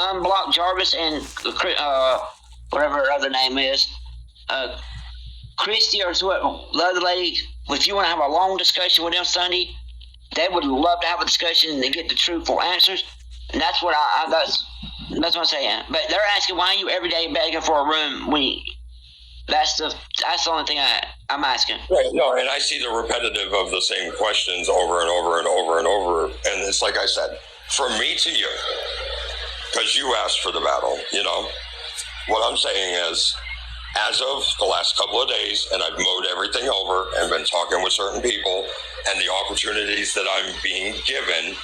unblock Jarvis and whatever her other name is, Christy or what the other lady. If you want to have a long discussion with them Sunday, they would love to have a discussion and get the truthful answers. And that's what that's what I'm saying. But they're asking, why are you every day begging for a room? That's the only thing I'm asking. Right. No, and I see the repetitive of the same questions over and over and over and over. And it's like I said, from me to you, because you asked for the battle, what I'm saying is, as of the last couple of days, and I've mowed everything over and been talking with certain people and the opportunities that I'm being given,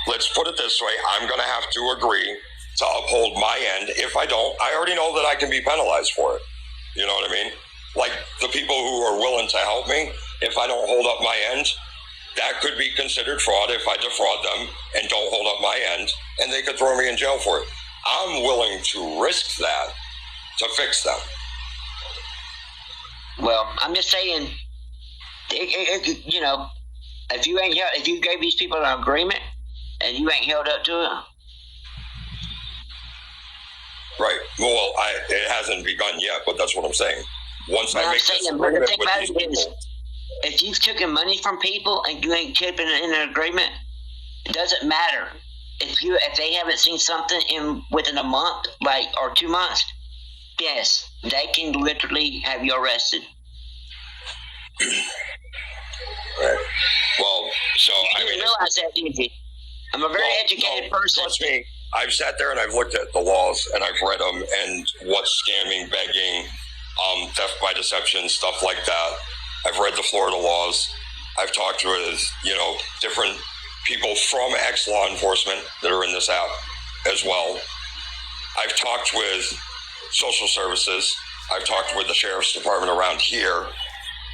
let's put it this way, I'm going to have to agree to uphold my end. If I don't, I already know that I can be penalized for it. You know what I mean? Like the people who are willing to help me, if I don't hold up my end, that could be considered fraud if I defraud them and don't hold up my end, and they could throw me in jail for it. I'm willing to risk that to fix them. Well, I'm just saying, if you gave these people an agreement and you ain't held up to it. Right. Well, it hasn't begun yet, but that's what I'm saying. Once I make this agreement with these people, if you've taken money from people and you ain't keeping it in an agreement, it doesn't matter. If they haven't seen something within a month, or 2 months, yes, they can literally have you arrested. Right. Well, so you didn't realize that, did you? I'm a very educated person. Trust me, I've sat there and I've looked at the laws and I've read them and what's scamming, begging, theft by deception, stuff like that. I've read the Florida laws. I've talked with, different people from ex-law enforcement that are in this app as well. I've talked with social services. I've talked with the sheriff's department around here.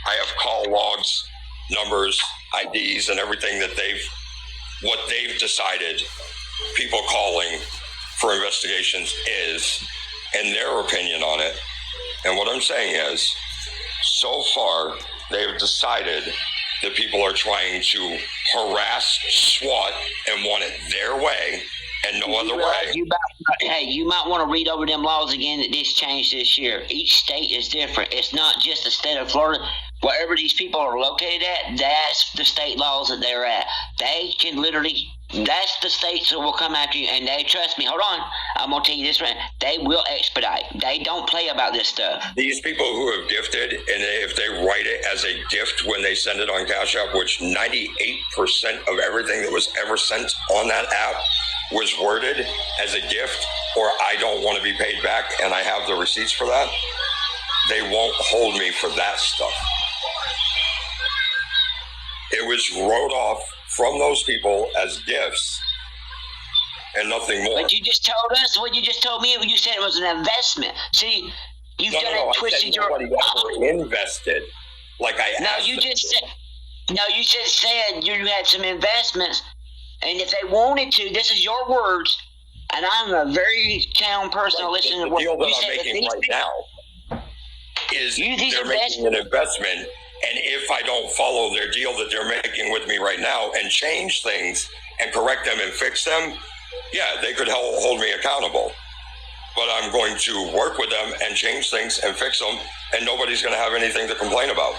I have call logs, numbers, IDs, and everything that what they've decided people calling for investigations is, and their opinion on it. And what I'm saying is, so far, they've decided that people are trying to harass SWAT and want it their way and no other way. You might want to read over them laws again that this changed this year. Each state is different. It's not just the state of Florida. Wherever these people are located at, that's the state laws that they're at. They can literally, that's the states that will come after you. And they, trust me, hold on, I'm going to tell you this right. They will expedite. They don't play about this stuff. These people who have gifted, and if they write it as a gift when they send it on Cash App, which 98% of everything that was ever sent on that app was worded as a gift, or I don't want to be paid back, and I have the receipts for that, they won't hold me for that stuff. It was wrote off from those people as gifts and nothing more. But you just told us what you just told me. You said it was an investment. See, you've done it, twisted your. Nobody ever invested. Like I. No, you just said. No, you just said you had some investments, and if they wanted to, this is your words, and I'm a very sound person. Listen to what deal that you I'm said. making right now is they're making an investment. And if I don't follow their deal that they're making with me right now and change things and correct them and fix them, yeah, they could hold me accountable. But I'm going to work with them and change things and fix them, and nobody's going to have anything to complain about.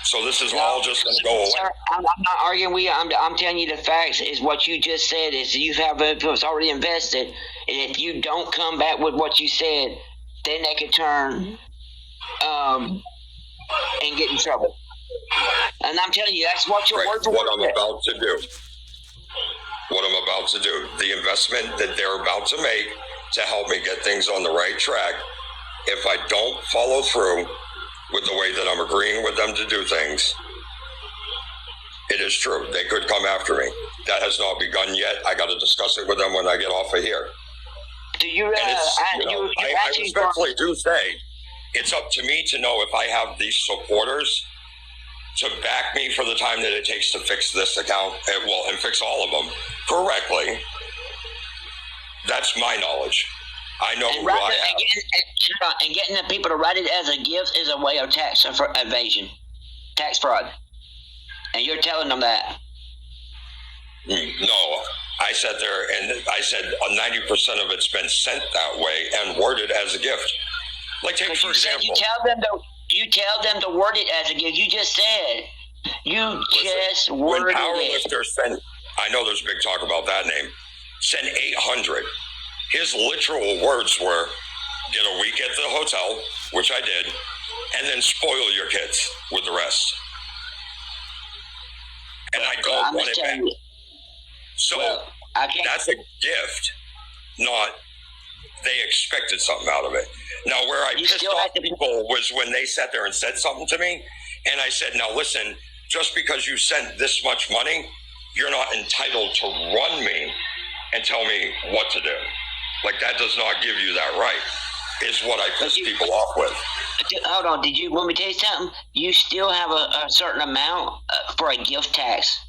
So this is all just going to go away. Sir, I'm not arguing with you. I'm telling you the facts. Is what you just said is you have it's already invested, and if you don't come back with what you said, then they could turn and get in trouble. And I'm telling you, that's what your word for what I'm about to do. What I'm about to do. The investment that they're about to make to help me get things on the right track. If I don't follow through with the way that I'm agreeing with them to do things, it is true. They could come after me. That has not begun yet. I got to discuss it with them when I get off of here. Do you? I respectfully do say it's up to me to know if I have these supporters to back me for the time that it takes to fix this account, and fix all of them correctly. That's my knowledge. I know who I am. And getting the people to write it as a gift is a way of tax evasion, tax fraud. And you're telling them that. No, I sat there and I said 90% of it's been sent that way and worded as a gift. Like, take for example. You tell them to word it as a gift. You just said. When Powerlifter sent, I know there's big talk about that name, sent 800. His literal words were, get a week at the hotel, which I did, and then spoil your kids with the rest. And I don't want it back. So that's a gift, not they expected something out of it. Now, where I pissed off people was when they sat there and said something to me, and I said, now listen, just because you sent this much money, you're not entitled to run me and tell me what to do. Like, that does not give you that right, is what I piss people off with. Hold on, did you want me to tell you something? You still have a certain amount for a gift tax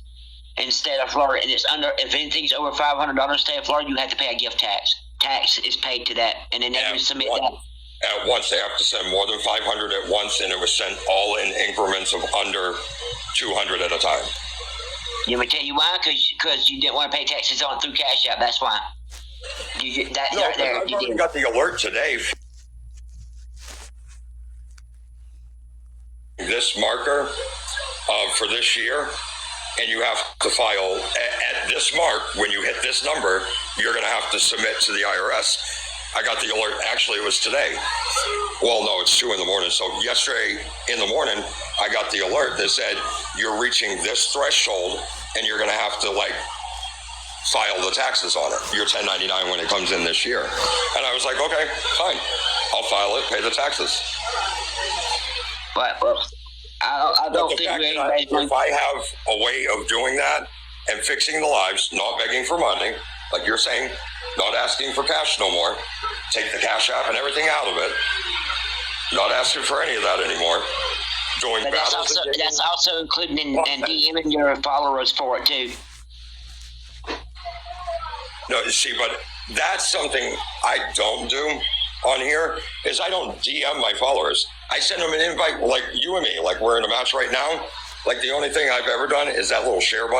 in the state of Florida, and it's under, if anything's over $500 in the state of Florida, you have to pay a gift tax. Tax is paid to that, and they never submit that. At once, they have to send more than 500 at once, and it was sent all in increments of under 200 at a time. You want me to tell you why? Because you didn't want to pay taxes on through Cash App. That's why. I got the alert today. This marker for this year, and you have to file at this mark. When you hit this number, you're going to have to submit to the IRS. I got the alert. Actually, it was today. Well, no, it's 2 a.m. So yesterday in the morning, I got the alert that said you're reaching this threshold, and you're going to have to file the taxes on it. Your 1099 when it comes in this year. And I was like, okay, fine. I'll file it, pay the taxes. But I don't think if I have a way of doing that and fixing the lives, not begging for money, like you're saying, not asking for cash no more, take the Cash App and everything out of it, not asking for any of that anymore, doing battles. That's also including in DMing your followers for it too. No, you see, but that's something I don't do on here, is I don't DM my followers. I send them an invite like you and me, like we're in a match right now. Like, the only thing I've ever done is that little share button.